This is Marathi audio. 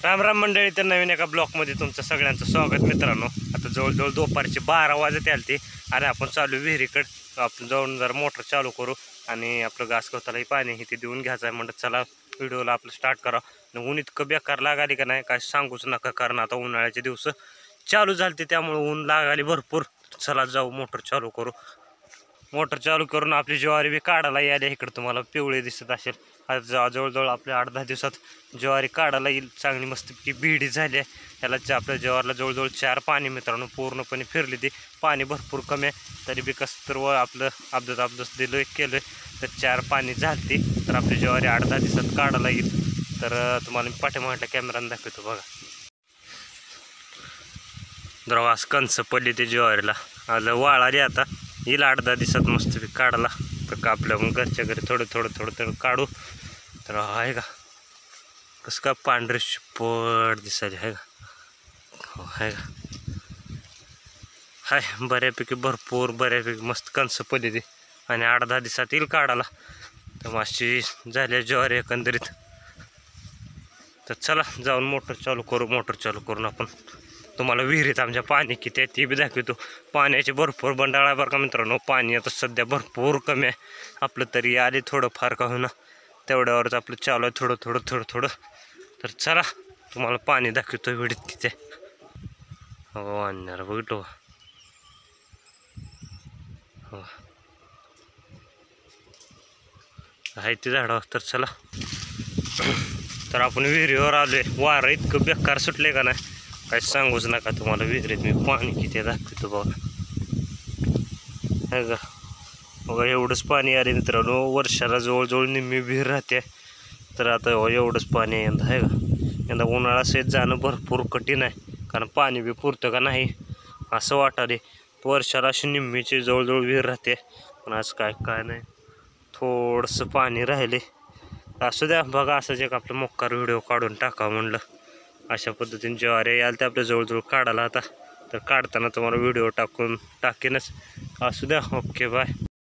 राम राम मंडळी, तर नवीन एका ब्लॉकमध्ये तुमचं सगळ्यांचं स्वागत मित्रांनो. आता जवळजवळ दुपारचे 12 वाजत आलते आणि आपण चालू विहिरीकडं. आपण जाऊन जरा मोटर चालू करू आणि आपलं घास गवतालाही पाणी इथे देऊन घ्यायचं आहे. म्हणत चला व्हिडिओला आपलं स्टार्ट करा. ऊन इतकं बेकार लागाली का नाही काय सांगूच नका, कारण आता उन्हाळ्याचे दिवस चालू झालते त्यामुळे ऊन लागाली भरपूर. चला जाऊ मोटर चालू करू. मोटर चालू करून आपली ज्वारी बी काढायला यायला. इकडं तुम्हाला पिवळे दिसत असेल. आज जवळजवळ आपल्या 8-10 दिवसात ज्वारी काढायला येईल. चांगली मस्तपैकी बिडी झाली आहे. ह्याला आपल्या ज्वारीला जवळजवळ 4 पाणी मित्रांनो पूर्णपणे फिरली. ती पाणी भरपूर कमी आहे तरी बी कसं तर आपलं अब्दस दिलं केलं तर 4 पाणी झालती. तर आपली ज्वारी 8-10 दिवसात काढायला येईल. तर तुम्हाला मी पाठीमागल्या कॅमेराने दाखवतो बघा. द्रवास कंस पडली ते ज्वारीला आलं वाळाली. आता येईल 8-10 दिवसात मस्तपैकी काढायला. तर का आपल्या मग घरच्या घरी थोडं थोडं काढू. तर आहे का कसं का पांढरे शिपट दिसायला आहे का. हो आहे का, हाय बऱ्यापैकी भरपूर बऱ्यापैकी मस्त कंस पडली ती आणि 8-10 दिवसात येईल काढायला. तर माशी झाल्या ज्वारी एकंदरीत. तर चला जाऊन मोटर चालू करू. मोटर चालू करून आपण तुम्हाला विहिरीत आमच्या पाणी किती आहे ते बी दाखवतो. पाण्याचे भरपूर बंडाळ आहे बरं का मित्रांनो. पाणी आता सध्या भरपूर कमी आहे. आपलं तरी आले थोडं फार का होईना तेवढ्यावरच आपलं चालू आहे थोडं. तर चला तुम्हाला पाणी दाखवतो विहिरीत किती आहे. हो आणणार बघतो. हो आहे ते झाडावर. तर चला तर आपण विहिरीवर आलोय. वारं इतकं बेकार सुटले का नाही काय सांगूच नका तुम्हाला. विहिरीत मी पाणी किती दाखवतो बघा. आहे का बघा एवढंच पाणी आले मित्रांनो. वर्षाला जवळजवळ निम्मी विहीर राहते. तर आता एवढंच पाणी आहे यंदा. आहे का यंदा उन्हाळा शेत जाणं भरपूर कठीण आहे, कारण पाणी बी पुरतं का नाही असं वाटाले. वर्षाला अशी निम्मीची जवळजवळ विहीर राहते. पण आज काय नाही थोडंसं पाणी राहिले. असू द्या बघा, असंच एक आपलं मोक्कार व्हिडिओ काढून टाका म्हणलं. अशा पद्धतीने ज्वारी याल ते आपल्या जवळजवळ काढायला. आता तर काढताना तुम्हाला व्हिडिओ टाकीनच. असू द्या. Okay bye.